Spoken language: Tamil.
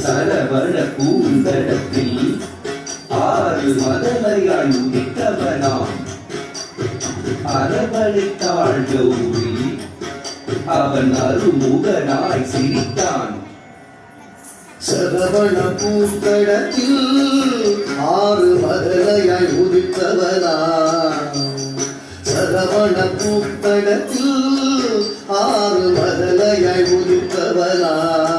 சரவண பூந்தடத்தில் ஆறு மதலையாய் உதித்தவனாம் அரவணைத்தாள் கௌரி. அவன் அருமுகனாய் சிரித்தான். சரவண பூந்தடத்தில் ஆறு மதலையாய் உதித்தவனா. சரவண பூந்தடத்தில் ஆறு மதலையாய் உதித்தவனா.